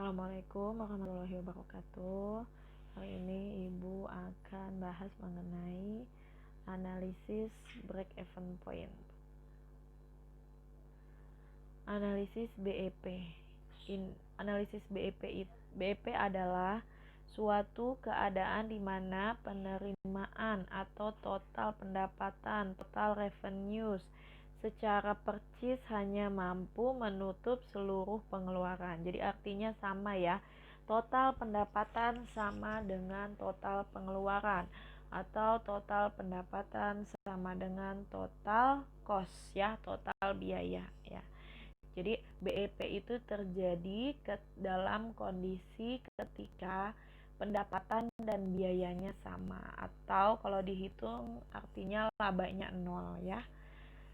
Assalamualaikum warahmatullahi wabarakatuh. Hari ini Ibu akan bahas mengenai analisis break-even point. Analisis BEP. Analisis BEP adalah suatu keadaan di mana penerimaan atau total pendapatan, total revenues secara percis hanya mampu menutup seluruh pengeluaran. Jadi artinya sama ya. Total pendapatan sama dengan total pengeluaran atau total pendapatan sama dengan total cost ya, total biaya ya. Jadi BEP itu terjadi dalam kondisi ketika pendapatan dan biayanya sama, atau kalau dihitung artinya labanya nol ya.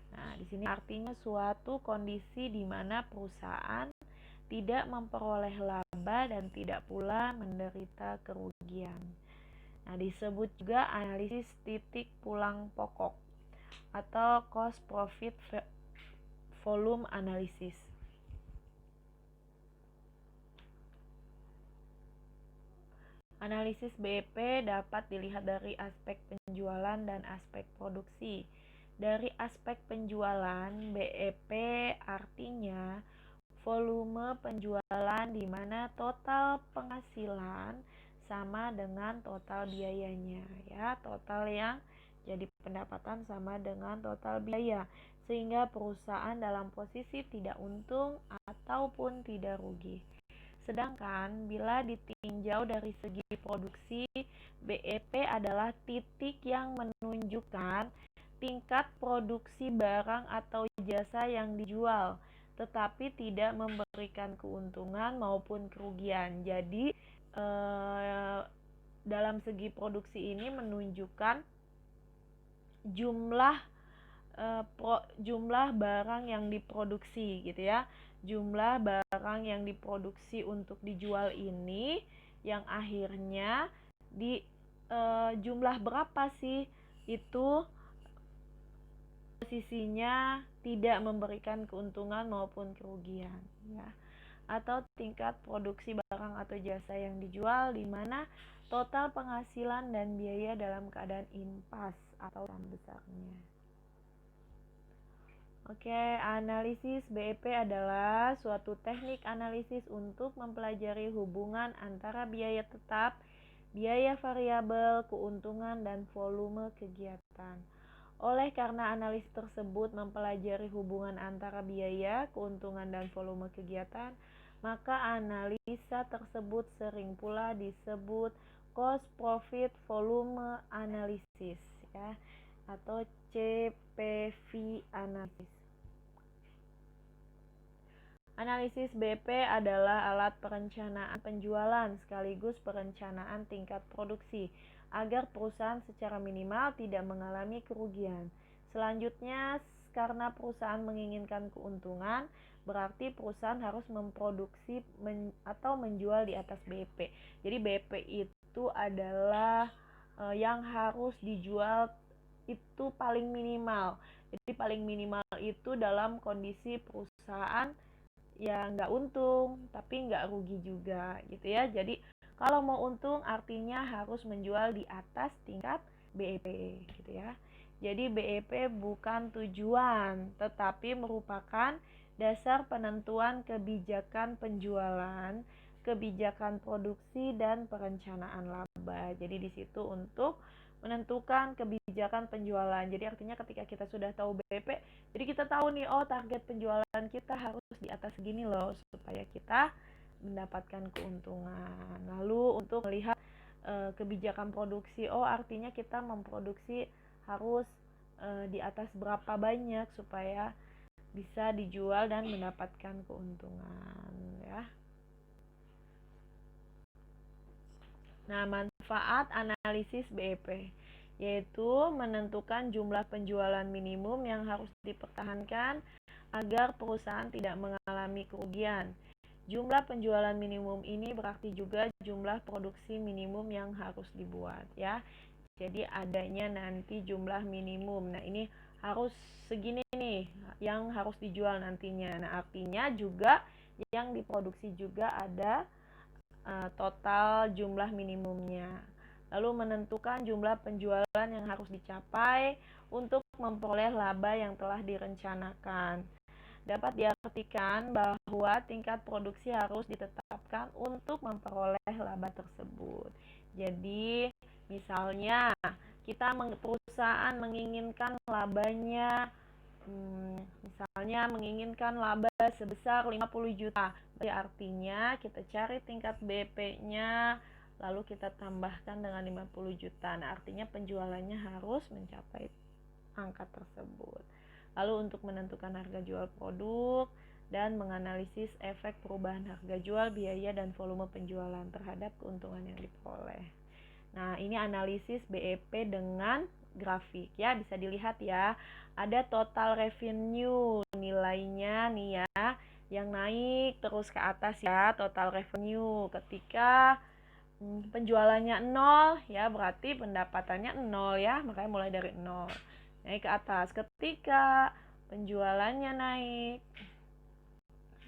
Nah, di sini artinya suatu kondisi di mana perusahaan tidak memperoleh laba dan tidak pula menderita kerugian. Nah, disebut juga analisis titik pulang pokok atau cost profit volume analysis. Analisis BEP dapat dilihat dari aspek penjualan dan aspek produksi. Dari aspek penjualan, BEP artinya volume penjualan di mana total penghasilan sama dengan total biayanya ya, total yang jadi pendapatan sama dengan total biaya, sehingga perusahaan dalam posisi tidak untung ataupun tidak rugi. Sedangkan bila ditinjau dari segi produksi, BEP adalah titik yang menunjukkan tingkat produksi barang atau jasa yang dijual, tetapi tidak memberikan keuntungan maupun kerugian. Jadi dalam segi produksi ini menunjukkan jumlah barang yang diproduksi gitu ya. Jumlah barang yang diproduksi untuk dijual ini yang akhirnya di jumlah berapa sih itu posisinya tidak memberikan keuntungan maupun kerugian ya. Atau tingkat produksi barang atau jasa yang dijual di mana total penghasilan dan biaya dalam keadaan impas atau sama besarnya. Oke, analisis BEP adalah suatu teknik analisis untuk mempelajari hubungan antara biaya tetap, biaya variabel, keuntungan, dan volume kegiatan. Oleh karena analisis tersebut mempelajari hubungan antara biaya, keuntungan, dan volume kegiatan, maka analisa tersebut sering pula disebut cost profit volume analysis ya, atau CPV analysis. Analisis BP adalah alat perencanaan penjualan sekaligus perencanaan tingkat produksi agar perusahaan secara minimal tidak mengalami kerugian. Selanjutnya, karena perusahaan menginginkan keuntungan, berarti perusahaan harus memproduksi atau menjual di atas BP. Jadi BP itu adalah yang harus dijual itu paling minimal. Jadi paling minimal itu dalam kondisi perusahaan ya nggak untung tapi nggak rugi juga gitu ya. Jadi kalau mau untung artinya harus menjual di atas tingkat BEP gitu ya. Jadi BEP bukan tujuan tetapi merupakan dasar penentuan kebijakan penjualan, kebijakan produksi, dan perencanaan laba. Jadi di situ untuk menentukan kebijakan penjualan. Jadi artinya ketika kita sudah tahu BEP, jadi kita tahu nih, oh target penjualan kita harus di atas segini loh supaya kita mendapatkan keuntungan. Lalu untuk melihat kebijakan produksi, oh artinya kita memproduksi harus di atas berapa banyak supaya bisa dijual dan mendapatkan keuntungan ya. Nah, manfaat analisis BEP yaitu menentukan jumlah penjualan minimum yang harus dipertahankan agar perusahaan tidak mengalami kerugian. Jumlah penjualan minimum ini berarti juga jumlah produksi minimum yang harus dibuat ya. Jadi adanya nanti jumlah minimum. Nah, ini harus segini nih yang harus dijual nantinya. Nah, artinya juga yang diproduksi juga ada total jumlah minimumnya. Lalu menentukan jumlah penjualan yang harus dicapai untuk memperoleh laba yang telah direncanakan. Dapat diartikan bahwa tingkat produksi harus ditetapkan untuk memperoleh laba tersebut. Jadi, misalnya perusahaan menginginkan labanya misalnya menginginkan laba sebesar 50 juta. Berarti artinya kita cari tingkat BP-nya lalu kita tambahkan dengan 50 juta. Nah, artinya penjualannya harus mencapai angka tersebut. Lalu untuk menentukan harga jual produk dan menganalisis efek perubahan harga jual, biaya, dan volume penjualan terhadap keuntungan yang diperoleh. Nah, ini analisis BEP dengan grafik ya, bisa dilihat ya. Ada total revenue, nilainya nih ya, yang naik terus ke atas ya, total revenue. Ketika penjualannya 0 ya, berarti pendapatannya 0 ya, makanya mulai dari 0. Naik ke atas. Ketika penjualannya naik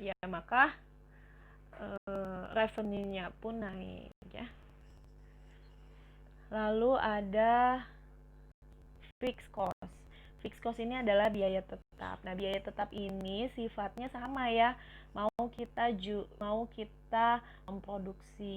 ya, maka revenue-nya pun naik ya. Lalu ada fixed cost. Fixed cost ini adalah biaya tetap. Nah, biaya tetap ini sifatnya sama ya. Mau kita memproduksi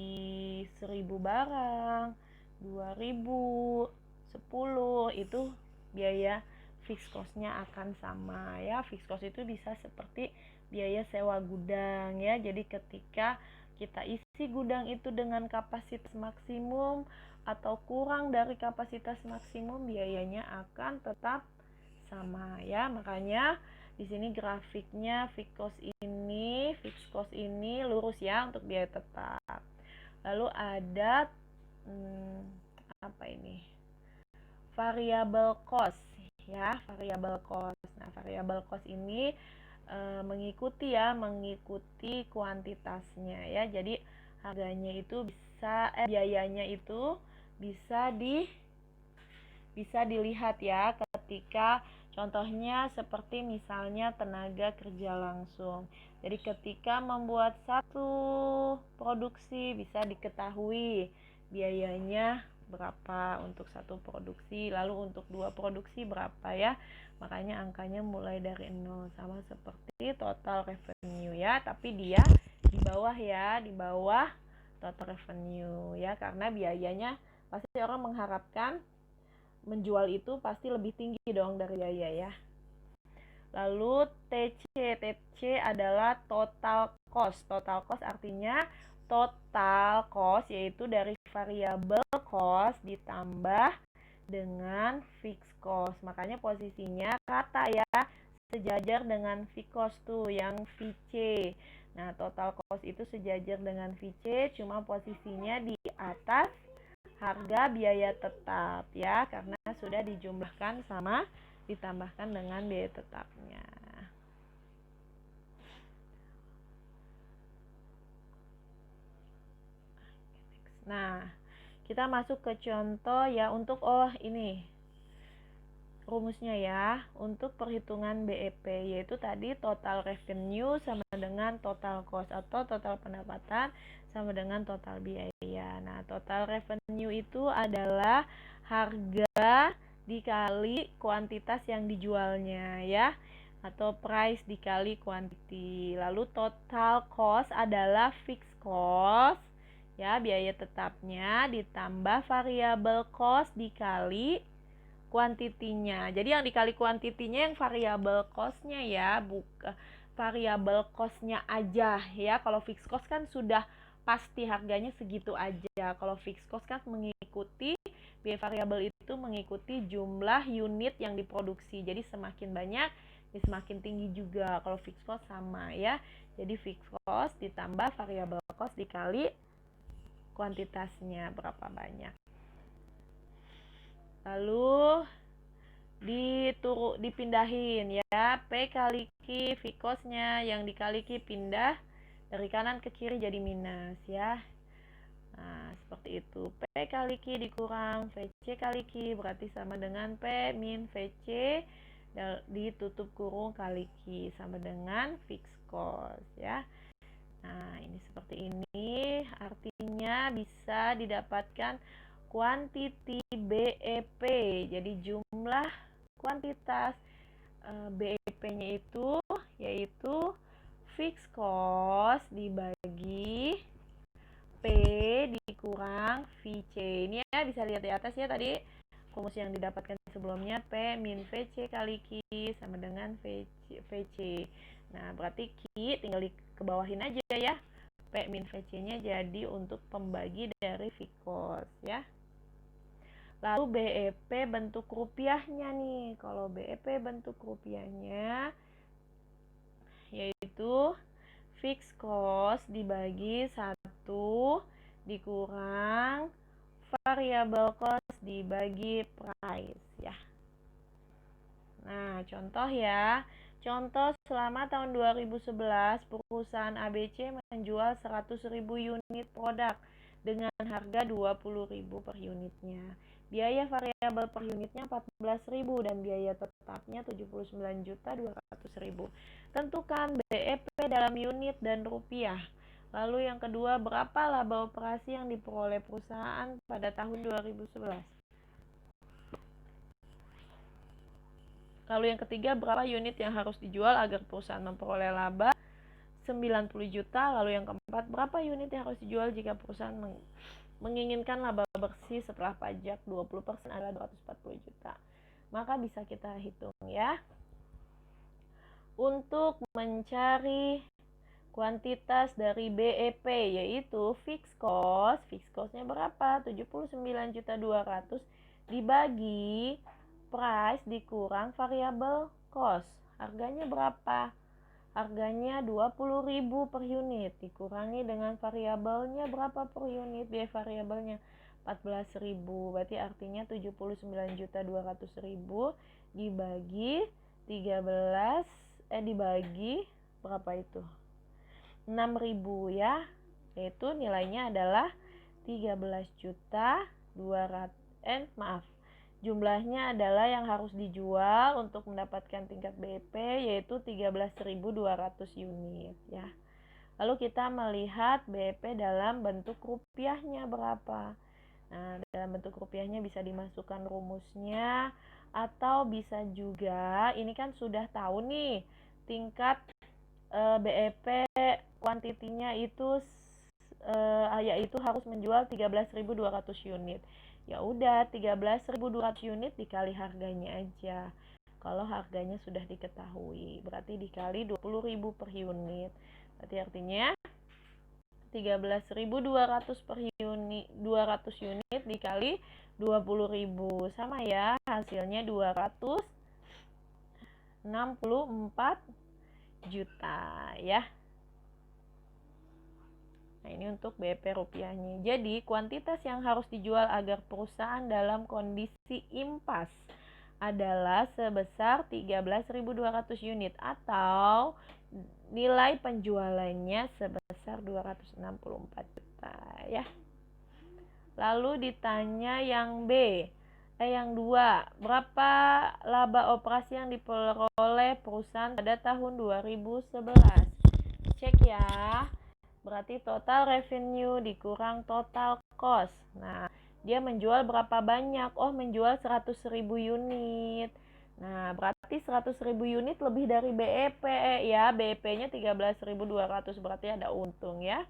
1000 barang, 2000, 10, itu biaya fixed cost-nya akan sama ya. Fixed cost itu bisa seperti biaya sewa gudang ya. Jadi ketika kita isi gudang itu dengan kapasitas maksimum atau kurang dari kapasitas maksimum, biayanya akan tetap sama ya. Makanya di sini grafiknya fixed cost ini lurus ya untuk biaya tetap. Lalu ada apa ini? Variable cost ya, variable cost. Nah, variable cost ini mengikuti kuantitasnya ya. Jadi harganya itu biayanya itu bisa dilihat ya ketika contohnya seperti misalnya tenaga kerja langsung. Jadi ketika membuat satu produksi bisa diketahui biayanya berapa untuk satu produksi, lalu untuk 2 produksi berapa ya. Makanya angkanya mulai dari 0, sama seperti total revenue ya, tapi dia di bawah ya, di bawah total revenue ya, karena biayanya pasti orang mengharapkan menjual itu pasti lebih tinggi dong dari biaya ya. Lalu TC adalah total cost. Total cost artinya total cost, yaitu dari variable cost ditambah dengan fixed cost. Makanya posisinya rata ya, sejajar dengan fixed cost tuh yang VC. Nah, total cost itu sejajar dengan VC, cuma posisinya di atas harga biaya tetap ya, karena sudah dijumlahkan sama ditambahkan dengan biaya tetapnya. Nah, kita masuk ke contoh ya untuk ini rumusnya ya, untuk perhitungan BEP, yaitu tadi total revenue sama dengan total cost atau total pendapatan sama dengan total biaya. Nah, total revenue itu adalah harga dikali kuantitas yang dijualnya ya, atau price dikali quantity. Lalu total cost adalah fixed cost ya, biaya tetapnya ditambah variable cost dikali kuantitinya. Jadi yang dikali kuantitinya yang variable cost-nya ya, bukan variable cost-nya aja ya. Kalau fixed cost kan sudah pasti harganya segitu aja. Kalau fixed cost kan mengikuti biaya variabel itu mengikuti jumlah unit yang diproduksi. Jadi semakin banyak semakin tinggi juga. Kalau fixed cost sama ya. Jadi fixed cost ditambah variable cost dikali kuantitasnya berapa banyak. Lalu dipindahin ya, P kali Q V cost-nya yang dikali Q pindah dari kanan ke kiri jadi minus ya. Nah, seperti itu. P kali Q dikurang VC kali Q berarti sama dengan P min VC ditutup kurung kali Q sama dengan fixed cost ya. Nah, ini seperti ini, artinya bisa didapatkan kuantiti BEP. Jadi jumlah kuantitas BEP-nya itu yaitu fixed cost dibagi P dikurang VC. Ini ya bisa lihat di atas ya tadi rumus yang didapatkan sebelumnya, P min VC kali Q sama dengan VC. Nah, berarti Q tinggal dikebawahin aja ya. P min VC-nya jadi untuk pembagi dari fixed cost ya. Lalu BEP bentuk rupiahnya nih. Kalau BEP bentuk rupiahnya yaitu fixed cost dibagi 1 dikurang variable cost dibagi price ya. Nah, contoh ya. Contoh selama tahun 2011 perusahaan ABC menjual 100.000 unit produk dengan harga 20.000 per unitnya. Biaya variabel per unitnya 14.000 dan biaya tetapnya 79.200.000. Tentukan BEP dalam unit dan rupiah. Lalu yang kedua, berapa laba operasi yang diperoleh perusahaan pada tahun 2011? Lalu yang ketiga, berapa unit yang harus dijual agar perusahaan memperoleh laba 90 juta. Lalu yang keempat, berapa unit yang harus dijual jika perusahaan menginginkan laba bersih setelah pajak 20% adalah 240 juta. Maka bisa kita hitung ya. Untuk mencari kuantitas dari BEP yaitu fixed cost. Fixed cost-nya berapa? 79.200 dibagi price dikurang variable cost. Harganya berapa? Harganya 20.000 per unit dikurangi dengan variabelnya berapa per unit? Biaya variabelnya 14.000. Berarti artinya 79.200.000 dibagi 13 dibagi berapa itu? 6.000 ya. Yaitu nilainya adalah 13.200 jumlahnya adalah yang harus dijual untuk mendapatkan tingkat BEP yaitu 13.200 unit ya. Lalu kita melihat BEP dalam bentuk rupiahnya berapa. Nah, dalam bentuk rupiahnya bisa dimasukkan rumusnya atau bisa juga ini kan sudah tahu nih tingkat BEP kuantitinya itu yaitu harus menjual 13.200 unit. Ya udah 13.200 unit dikali harganya aja. Kalau harganya sudah diketahui, berarti dikali 20.000 per unit. Berarti artinya 13.200 per unit, 200 unit dikali 20.000 sama ya, hasilnya 264 juta ya. Nah, ini untuk BEP rupiahnya. Jadi, kuantitas yang harus dijual agar perusahaan dalam kondisi impas adalah sebesar 13.200 unit atau nilai penjualannya sebesar 264 juta ya. Lalu ditanya yang B. Yang 2, berapa laba operasi yang diperoleh perusahaan pada tahun 2011? Cek ya. Berarti total revenue dikurang total cost. Nah, dia menjual berapa banyak? Oh, menjual 100.000 unit. Nah, berarti 100.000 unit lebih dari BEP ya. BEP-nya 13.200, berarti ada untung ya.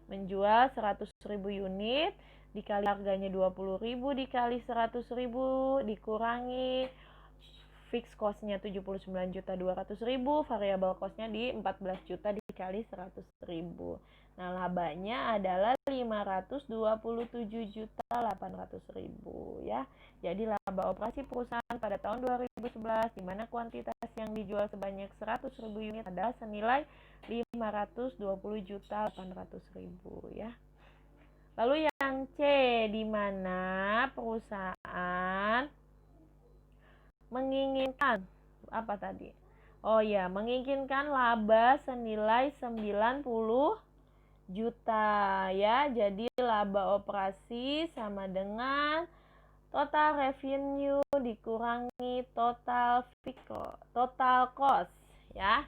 Menjual 100.000 unit dikali harganya 20.000 dikali 100.000 dikurangi fixed cost-nya 79.200.000, variable cost-nya di 14 juta dikali 100.000. Nah, labanya adalah 527.800.000 ya. Jadi laba operasi perusahaan pada tahun 2011 di mana kuantitas yang dijual sebanyak 100.000 unit adalah senilai 520.800.000 ya. Lalu yang C, di mana perusahaan menginginkan apa tadi? Oh ya, menginginkan laba senilai 90 juta ya. Jadi laba operasi sama dengan total revenue dikurangi total cost ya.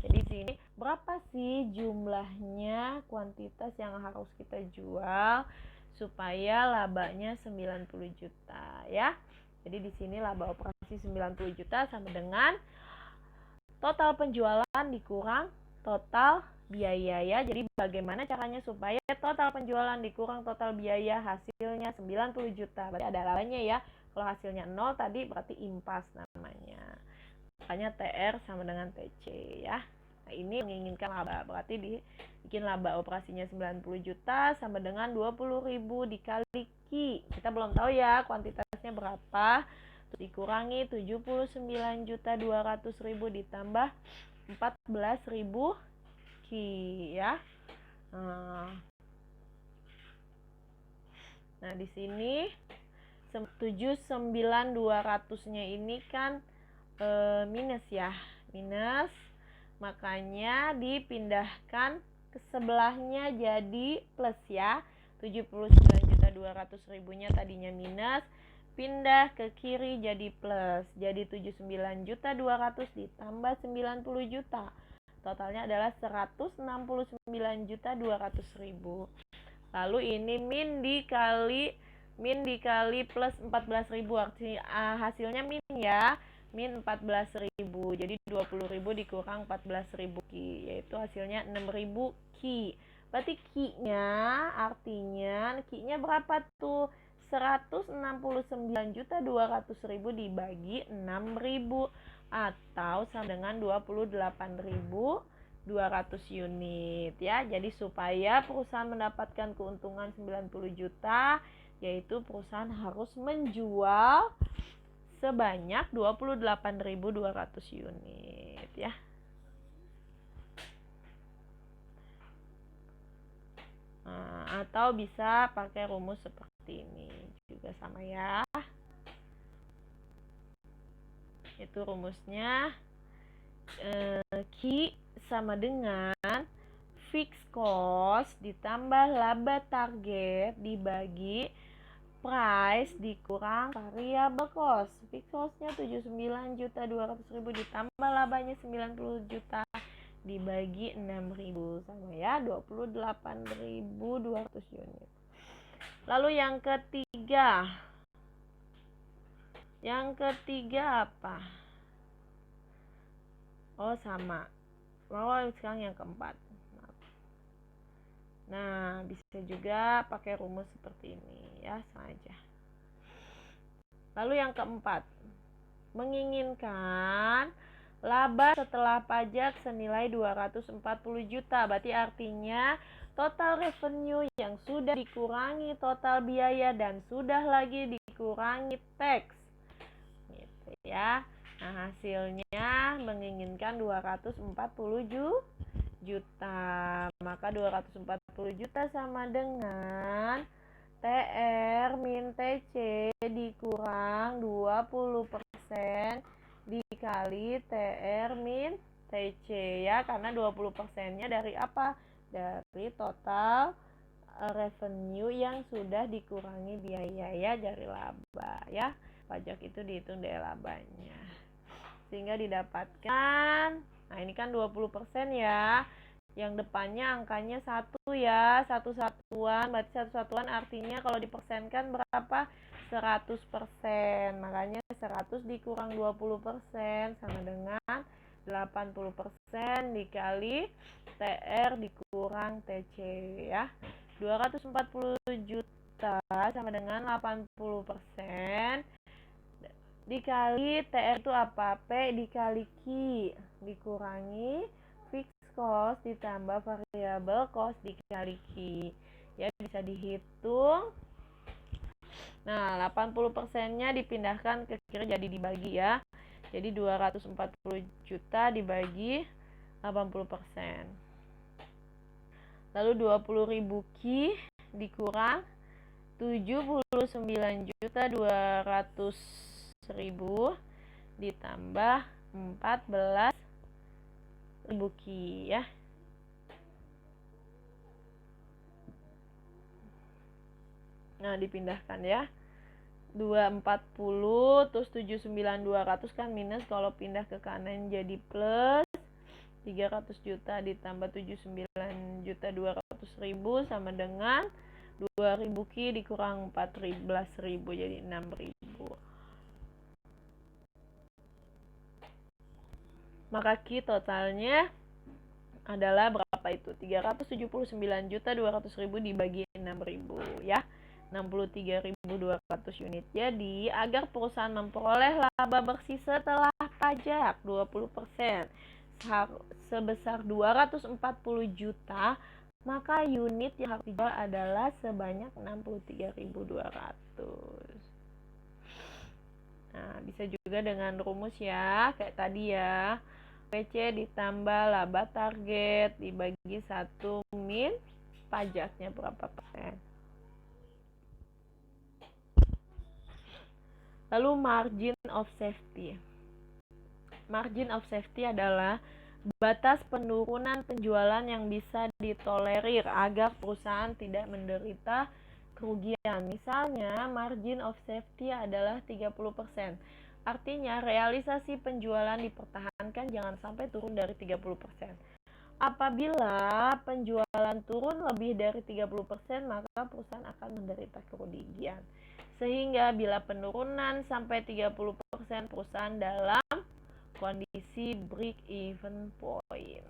Jadi sini berapa sih jumlahnya kuantitas yang harus kita jual supaya labanya 90 juta ya. Jadi di sini laba operasi 90 juta sama dengan total penjualan dikurang total biaya ya. Jadi bagaimana caranya supaya total penjualan dikurang total biaya hasilnya 90 juta. Berarti ada labanya ya. Kalau hasilnya 0 tadi berarti impas namanya. Makanya TR sama dengan TC ya. Nah, ini menginginkan laba. Berarti bikin laba operasinya 90 juta sama dengan 20.000 dikali Q. Kita belum tahu ya kuantitasnya berapa. Terus dikurangi 79.200.000 ditambah 14.000 Q ya. Nah, di sini 79.200-nya ini kan minus ya, minus, makanya dipindahkan ke sebelahnya jadi plus ya. 79.200.000-nya tadinya minus, pindah ke kiri jadi plus, jadi 79.200 ditambah 90 juta, totalnya adalah 169.200.000. Lalu ini min dikali plus 14.000, hasilnya min ya, min 14.000. Jadi 20.000 dikurang 14.000 Q, yaitu hasilnya 6.000 Q. Berarti Q-nya berapa tuh? 169.200.000 dibagi 6.000 atau sama dengan 28.200 unit ya. Jadi supaya perusahaan mendapatkan keuntungan 90 juta, yaitu perusahaan harus menjual sebanyak 28.200 unit ya. Atau bisa pakai rumus seperti ini juga sama ya. Itu rumusnya Q sama dengan fixed cost ditambah laba target dibagi price dikurang variable cost. Fixed costnya 79.200.000 ditambah labanya 90 juta dibagi 6.000 sama ya 28.200 unit. Lalu yang ketiga apa? Oh sama. Lalu sekarang yang keempat. Nah, bisa juga pakai rumus seperti ini ya, sengaja. Lalu yang keempat, menginginkan laba setelah pajak senilai 240 juta. Berarti artinya total revenue yang sudah dikurangi total biaya dan sudah lagi dikurangi tax. Gitu ya. Nah, hasilnya menginginkan 240 juta. Maka 240 juta sama dengan TR min TC dikurang 20% dikali TR min TC ya, karena 20%-nya dari apa? Dari total revenue yang sudah dikurangi biaya ya, dari laba ya. Pajak itu dihitung dari labanya. Sehingga didapatkan, nah ini kan 20% ya. Yang depannya angkanya 1 ya, satu satuan. Berarti satu satuan artinya kalau dipersenkan berapa? 100%. Makanya 100 dikurang 20% sama dengan 80% dikali TR dikurang TC ya. 240 juta sama dengan 80% dikali TR itu apa? P dikali Q dikurangi fixed cost ditambah variable cost dikali Q ya, bisa dihitung. Nah, 80%-nya dipindahkan ke kiri jadi dibagi ya. Jadi 240 juta dibagi 80%. Lalu 20.000 Q dikurang 79.200.000 ditambah 14.000 Q ya. Nah, dipindahkan ya. 240 terus 79.200 kan minus, kalau pindah ke kanan jadi plus. 300 juta ditambah 79.200.000 sama dengan 2.000 Ki dikurang 14.000 jadi 6.000. Maka Ki totalnya adalah berapa itu? 379.200.000 dibagi 6.000 ya. 63.200 unit. Jadi, agar perusahaan memperoleh laba bersih setelah pajak 20% sebesar 240 juta, maka unit yang harus dijual adalah sebanyak 63.200. Nah, bisa juga dengan rumus ya, kayak tadi ya. PC ditambah laba target dibagi 1 min pajaknya berapa persen. Lalu margin of safety. Margin of safety adalah batas penurunan penjualan yang bisa ditolerir agar perusahaan tidak menderita kerugian. Misalnya, margin of safety adalah 30%. Artinya, realisasi penjualan dipertahankan jangan sampai turun dari 30%. Apabila penjualan turun lebih dari 30%, maka perusahaan akan menderita kerugian. Sehingga bila penurunan sampai 30%, perusahaan dalam kondisi break even point.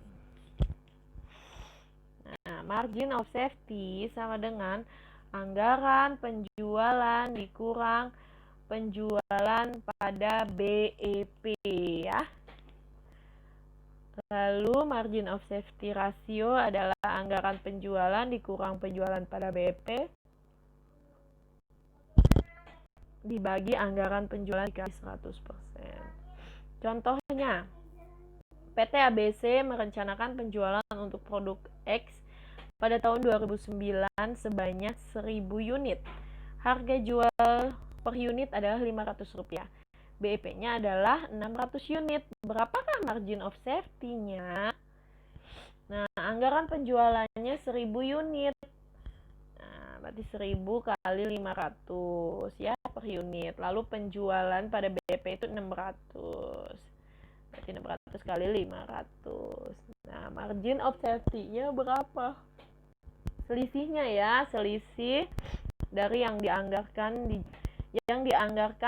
Nah, margin of safety sama dengan anggaran penjualan dikurang penjualan pada BEP ya. Lalu margin of safety ratio adalah anggaran penjualan dikurang penjualan pada BEP dibagi anggaran penjualan dikali 100%. Contohnya, PT ABC merencanakan penjualan untuk produk X pada tahun 2009 sebanyak 1000 unit. Harga jual per unit adalah Rp500. BEP-nya adalah 600 unit. Berapakah margin of safety-nya? Nah, anggaran penjualannya 1000 unit. Nah, berarti 1000 kali 500 ya per unit. Lalu penjualan pada BEP itu 600. Berarti 600 kali 500. Nah, margin of safety-nya berapa? Selisihnya ya, selisih dari yang dianggarkan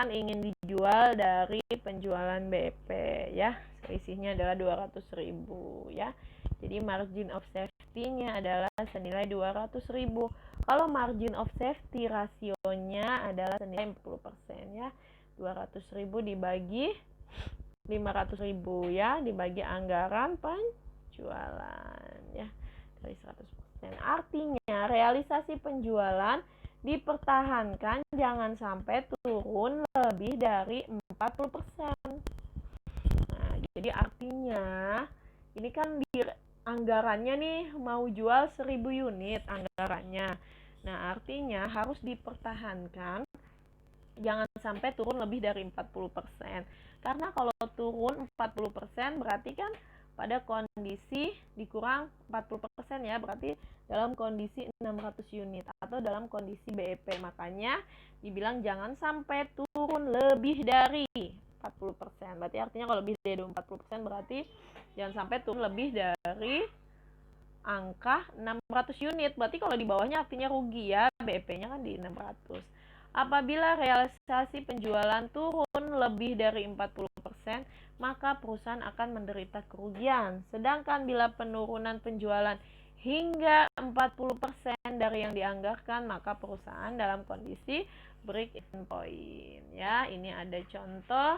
ingin dijual dari penjualan BEP ya. Selisihnya adalah 200.000 ya. Jadi margin of safety-nya adalah senilai 200.000. Kalau margin of safety rasionya adalah senilai 40% ya. 200.000 dibagi 500.000 ya, dibagi anggaran penjualan ya dari 100%. Artinya realisasi penjualan dipertahankan jangan sampai turun lebih dari 40%. Nah, jadi artinya ini kan di anggarannya nih mau jual 1000 unit anggarannya. Nah, artinya harus dipertahankan jangan sampai turun lebih dari 40%. Karena kalau turun 40% berarti kan pada kondisi dikurang 40% ya, berarti dalam kondisi 600 unit atau dalam kondisi BEP. Makanya dibilang jangan sampai turun lebih dari 40%. Berarti artinya kalau lebih dari 40% berarti jangan sampai turun lebih dari angka 600 unit. Berarti kalau di bawahnya artinya rugi ya, BEP-nya kan di 600. Apabila realisasi penjualan turun lebih dari 40%, maka perusahaan akan menderita kerugian. Sedangkan bila penurunan penjualan hingga 40% dari yang dianggarkan, maka perusahaan dalam kondisi break even point. Ya, ini ada contoh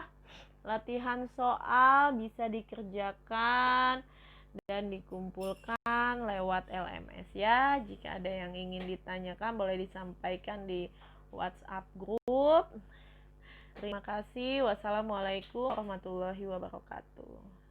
latihan soal bisa dikerjakan dan dikumpulkan lewat LMS ya. Jika ada yang ingin ditanyakan boleh disampaikan di WhatsApp grup. Terima kasih. Wassalamualaikum warahmatullahi wabarakatuh.